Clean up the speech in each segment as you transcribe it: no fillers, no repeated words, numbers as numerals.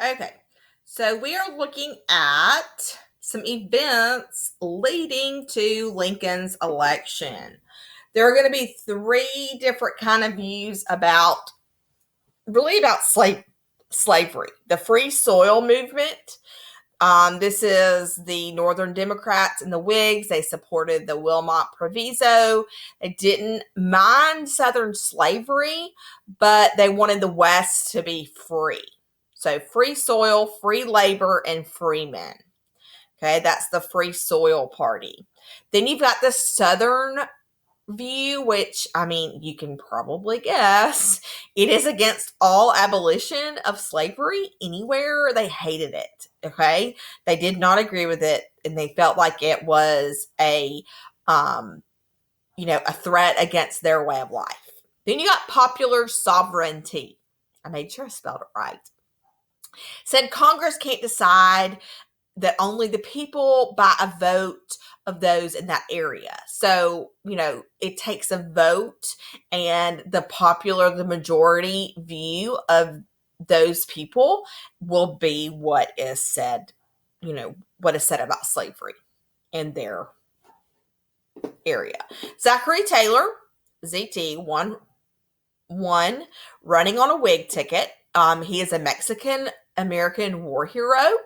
Okay, so we are looking at some events leading to Lincoln's election. There are going to be three different kind of views about slavery. The free soil movement. This is the Northern Democrats and the Whigs. They supported the Wilmot Proviso. They didn't mind Southern slavery, but they wanted the West to be free. So free soil, free labor, and free men. Okay, that's the Free Soil Party. Then you've got the Southern view, which, I mean, you can probably guess. It is against all abolition of slavery anywhere. They hated it, okay? They did not agree with it, and they felt like it was a threat against their way of life. Then you got popular sovereignty. I made sure I spelled it right. Said Congress can't decide, that only the people by a vote of those in that area. So, it takes a vote, and the majority view of those people will be what is said about slavery in their area. Zachary Taylor, ZT, won running on a Whig ticket. He is a Mexican-American war hero.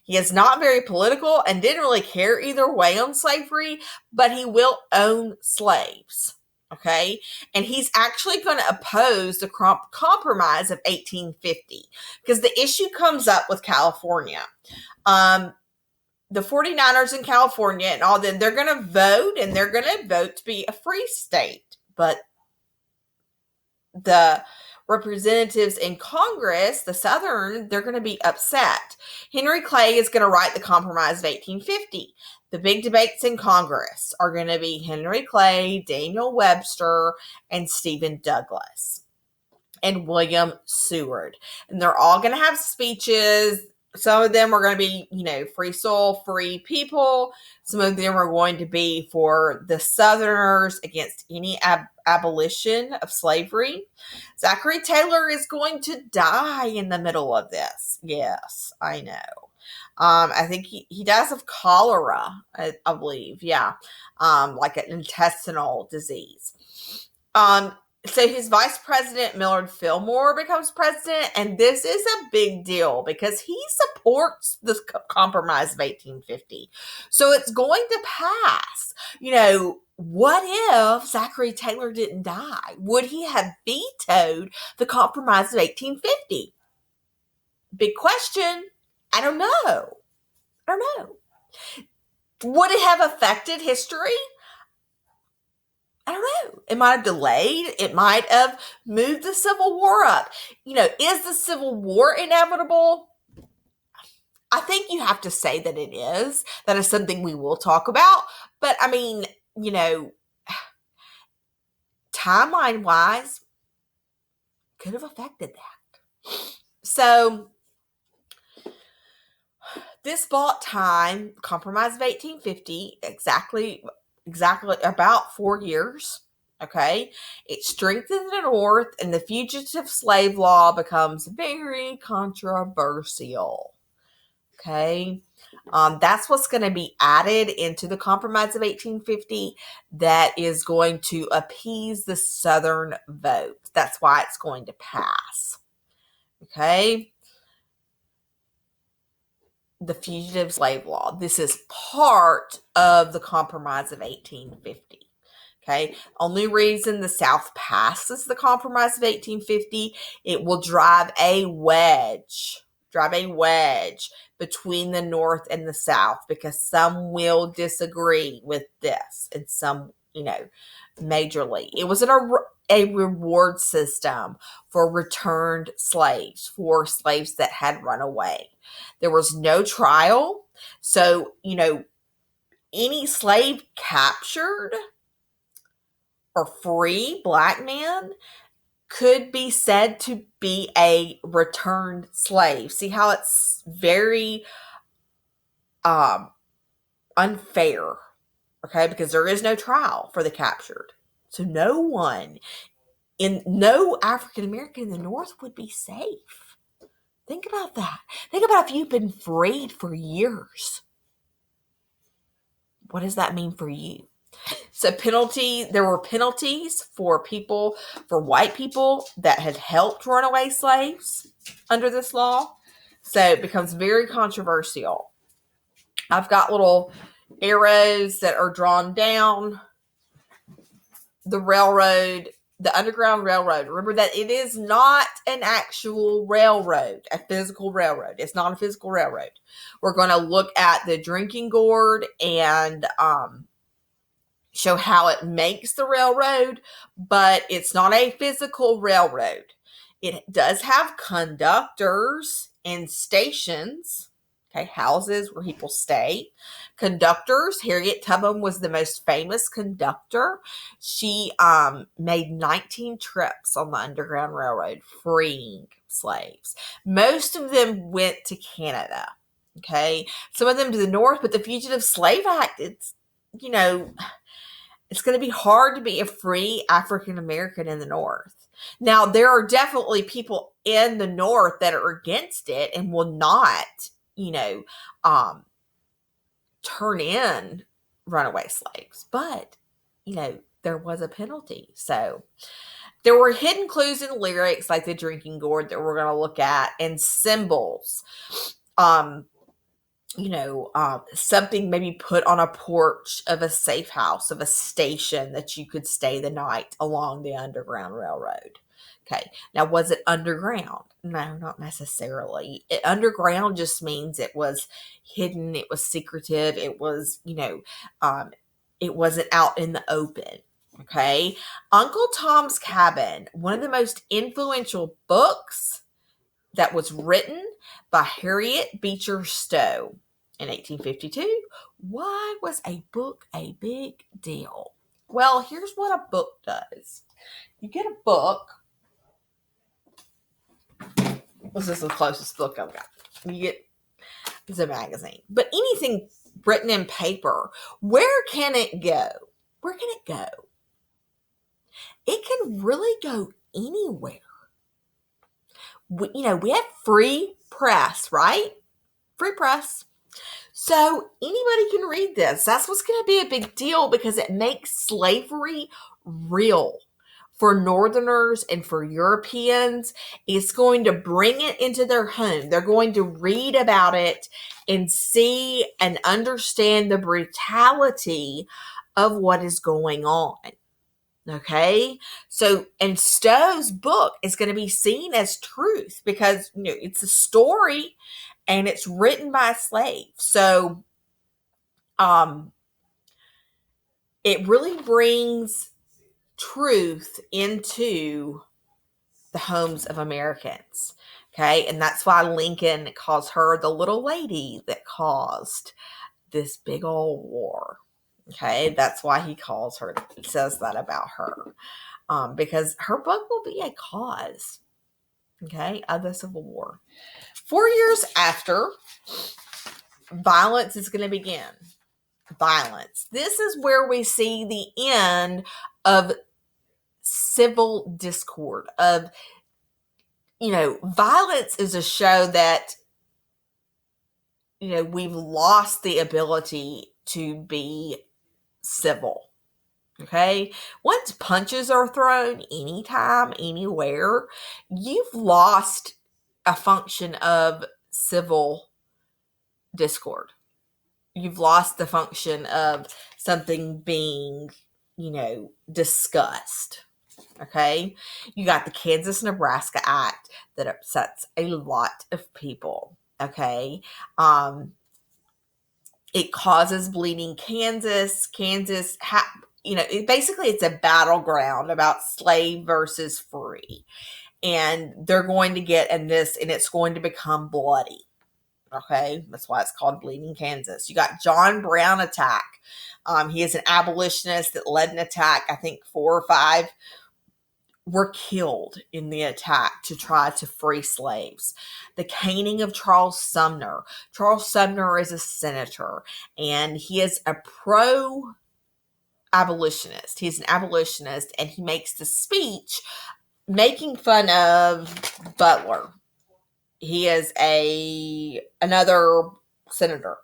He is not very political and didn't really care either way on slavery, but he will own slaves, okay? And he's actually going to oppose the Compromise of 1850 because the issue comes up with California. The 49ers in California and all them, they're going to vote, and they're going to vote to be a free state, but the representatives in Congress, the Southern, they're going to be upset. Henry Clay is going to write the Compromise of 1850. The big debates in Congress are going to be Henry Clay, Daniel Webster, and Stephen Douglas, and William Seward. And they're all going to have speeches. Some of them are going to be, free soil, free people. Some of them are going to be for the Southerners against any abolition of slavery. Zachary Taylor is going to die in the middle of this. Yes, I know. I think he dies of cholera, I believe. Yeah. Like an intestinal disease. So his vice president, Millard Fillmore, becomes president, and this is a big deal because he supports the Compromise of 1850. So it's going to pass. What if Zachary Taylor didn't die? Would he have vetoed the Compromise of 1850? Big question. I don't know. Would it have affected history? I don't know. It might have delayed. It might have moved the Civil War up. Is the Civil War inevitable? I think you have to say that it is. That is something we will talk about. But, I mean, timeline-wise, could have affected that. So, this bought time, Compromise of 1850, exactly about 4 years, okay? It strengthened the North, and the Fugitive Slave Law becomes very controversial, okay? That's what's going to be added into the Compromise of 1850 that is going to appease the Southern vote. That's why it's going to pass, okay? The Fugitive Slave Law. This is part of the Compromise of 1850. Okay. Only reason the South passes the Compromise of 1850, it will drive a wedge between the North and the South because some will disagree with this and some, majorly. It was a reward system for returned slaves, for slaves that had run away. There was no trial. So, any slave captured or free black man could be said to be a returned slave. See how it's very unfair, okay? Because there is no trial for the captured. So no African American in the North would be safe. Think about that. Think about if you've been freed for years. What does that mean for you? So there were penalties for white people that had helped runaway slaves under this law. So it becomes very controversial. I've got little arrows that are drawn down the railroad, the Underground Railroad. Remember that it is not an actual railroad, a physical railroad. It's not a physical railroad. We're going to look at the drinking gourd and show how it makes the railroad, but it's not a physical railroad. It does have conductors and stations, okay, houses where people stay. Conductors, Harriet Tubman was the most famous conductor. She made 19 trips on the Underground Railroad, freeing slaves. Most of them went to Canada, okay? Some of them to the north, but the Fugitive Slave Act, it's going to be hard to be a free African American in the North. Now, there are definitely people in the North that are against it and will not, turn in runaway slaves. But, there was a penalty. So there were hidden clues in lyrics like the drinking gourd that we're going to look at, and symbols. Something maybe put on a porch of a safe house, of a station that you could stay the night along the Underground Railroad. Okay. Now, was it underground? No, not necessarily. Underground just means it was hidden. It was secretive. It was, it wasn't out in the open. Okay. Uncle Tom's Cabin, one of the most influential books that was written by Harriet Beecher Stowe in 1852. Why was a book a big deal? Well, here's what a book does. You get a book. This is the closest book I've got. It's a magazine. But anything written in paper, where can it go? Where can it go? It can really go anywhere. We have free press, right? Free press. So anybody can read this. That's what's going to be a big deal, because it makes slavery real for Northerners and for Europeans. It's going to bring it into their home. They're going to read about it and see and understand the brutality of what is going on. Okay, so, and Stowe's book is going to be seen as truth because, it's a story and it's written by a slave. So, it really brings truth into the homes of Americans. Okay, and that's why Lincoln calls her the little lady that caused this big old war. Okay, that's why he says that about her, because her book will be a cause, okay, of the Civil War. 4 years after, violence is going to begin. Violence. This is where we see the end of civil discord. Violence is a show that, we've lost the ability to be civil. Okay. Once punches are thrown anytime, anywhere, you've lost a function of civil discord. You've lost the function of something being, discussed. Okay. You got the Kansas-Nebraska Act that upsets a lot of people. Okay. It causes bleeding Kansas. Basically it's a battleground about slave versus free. And they're going to get in this, and it's going to become bloody. Okay. That's why it's called Bleeding Kansas. You got John Brown attack. He is an abolitionist that led an attack. I think 4 or 5 were killed in the attack to try to free slaves. The caning of Charles Sumner. Charles Sumner is a senator, and he is a pro-abolitionist. He's an abolitionist, and he makes the speech making fun of Butler. he is another senator,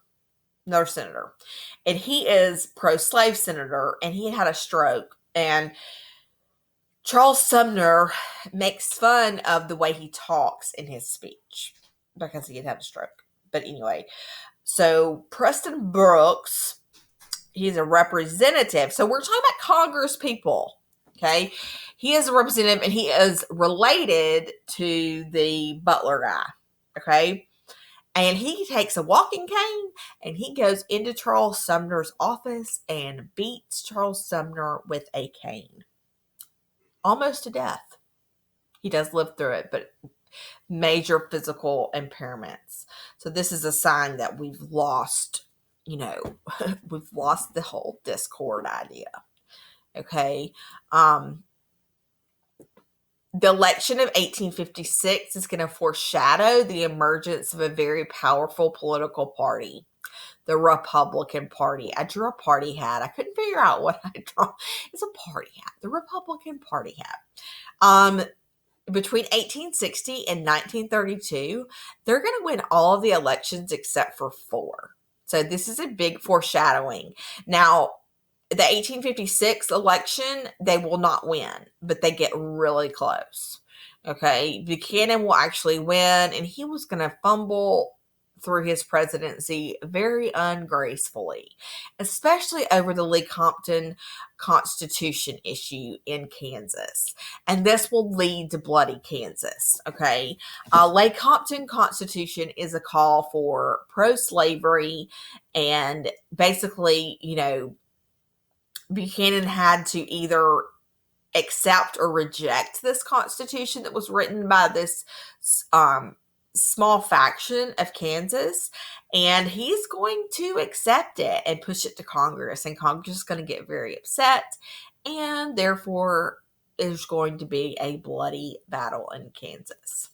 and he is pro-slave senator, and he had a stroke, and Charles Sumner makes fun of the way he talks in his speech because he had had a stroke. But anyway, so Preston Brooks, he's a representative. So we're talking about Congress people, okay? He is a representative, and he is related to the Butler guy, okay? And he takes a walking cane, and he goes into Charles Sumner's office and beats Charles Sumner with a cane. Almost to death. He does live through it, but major physical impairments. So this is a sign that we've lost, we've lost the whole discord idea. Okay. The election of 1856 is going to foreshadow the emergence of a very powerful political party, the Republican Party. I drew a party hat. I couldn't figure out what I drew. It's a party hat, the Republican Party hat. Between 1860 and 1932, they're going to win all of the elections except for 4. So this is a big foreshadowing. Now, the 1856 election, they will not win, but they get really close. Okay, Buchanan will actually win, and he was going to fumble through his presidency very ungracefully, especially over the Lecompton Constitution issue in Kansas. And this will lead to bloody Kansas, okay? Lecompton Constitution is a call for pro-slavery, and basically, Buchanan had to either accept or reject this constitution that was written by this small faction of Kansas, and he's going to accept it and push it to Congress, and Congress is going to get very upset, and therefore there's going to be a bloody battle in Kansas.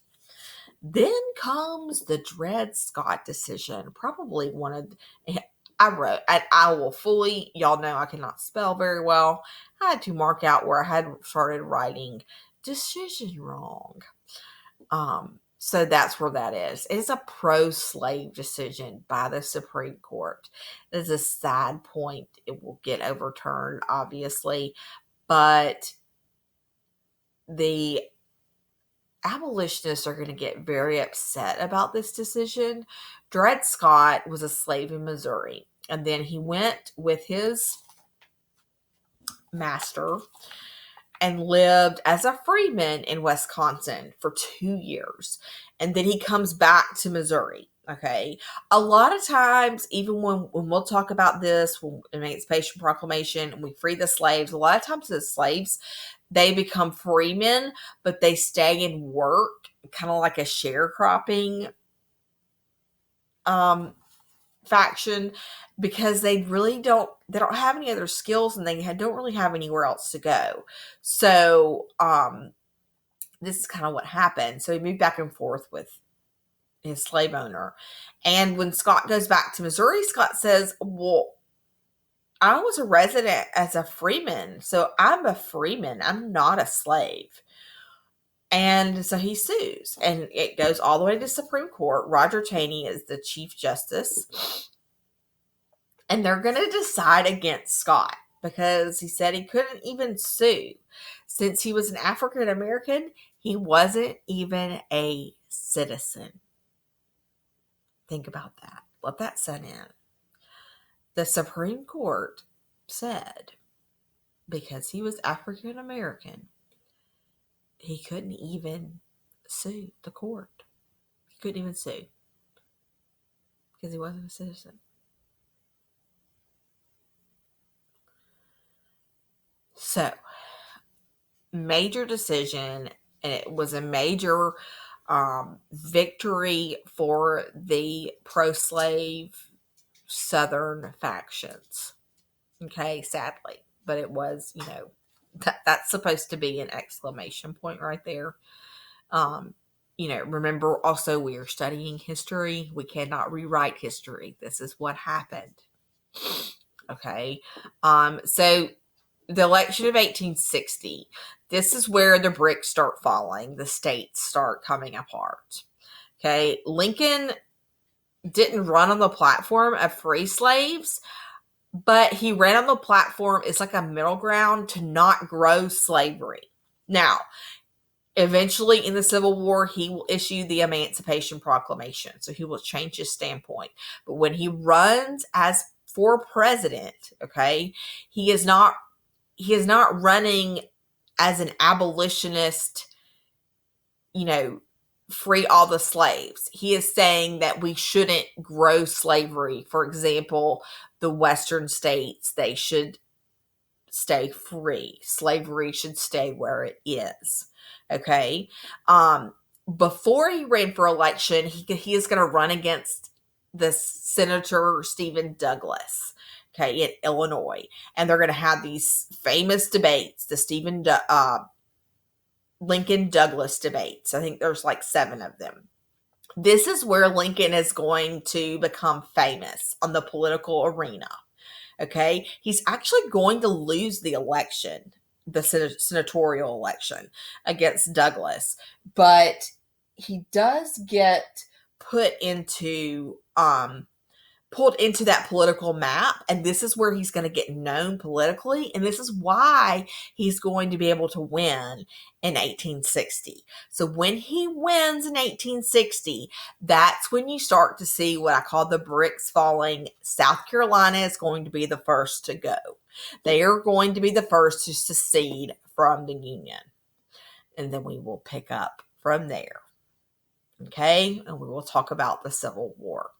Then comes the Dred Scott decision, probably one of I will fully, y'all know I cannot spell very well. I had to mark out where I had started writing decision wrong. So that's where that is. It is a pro-slave decision by the Supreme Court. It is a sad point. It will get overturned, obviously, but the abolitionists are going to get very upset about this decision. Dred Scott was a slave in Missouri, and then he went with his master and lived as a freeman in Wisconsin for 2 years. And then he comes back to Missouri. Okay. A lot of times, even when we'll talk about this, when Emancipation Proclamation, and we free the slaves, a lot of times the slaves, they become freemen, but they stay and work, kind of like a sharecropping faction, because they don't have any other skills, and they don't really have anywhere else to go. So this is kind of what happened. So he moved back and forth with his slave owner. And when Scott goes back to Missouri, Scott says, well, I was a resident as a freeman, so I'm a freeman. I'm not a slave. And so he sues, and it goes all the way to the Supreme Court. Roger Taney is the Chief Justice, and they're going to decide against Scott because he said he couldn't even sue. Since he was an African American, he wasn't even a citizen. Think about that. Let that set in. The Supreme Court said because he was African American, he couldn't even sue the court. He couldn't even sue because he wasn't a citizen. So, major decision, and it was a major victory for the pro-slave Southern factions. Okay, sadly. But it was, that's supposed to be an exclamation point right there. Remember also we are studying history. We cannot rewrite history. This is what happened. Okay. So the election of 1860, this is where the bricks start falling. The states start coming apart. Okay. Lincoln didn't run on the platform of free slaves, but he ran on the platform as like a middle ground to not grow slavery. Now, eventually in the Civil War, he will issue the Emancipation Proclamation. So he will change his standpoint. But when he runs as for president, okay, he is not running as an abolitionist, free all the slaves. He is saying that we shouldn't grow slavery. For example, the Western states, they should stay free. Slavery should stay where it is. Okay. Before he ran for election, he is going to run against the Senator Stephen Douglas, okay, in Illinois. And they're going to have these famous debates, the Lincoln Douglas debates. I think there's like 7 of them. This is where Lincoln is going to become famous on the political arena. Okay. He's actually going to lose the election, the senatorial election against Douglas, but he does get pulled into that political map, and this is where he's going to get known politically, and this is why he's going to be able to win in 1860. So when he wins in 1860, that's when you start to see what I call the bricks falling. South Carolina is going to be the first to go. They are going to be the first to secede from the Union, and then we will pick up from there. Okay, and we will talk about the Civil War.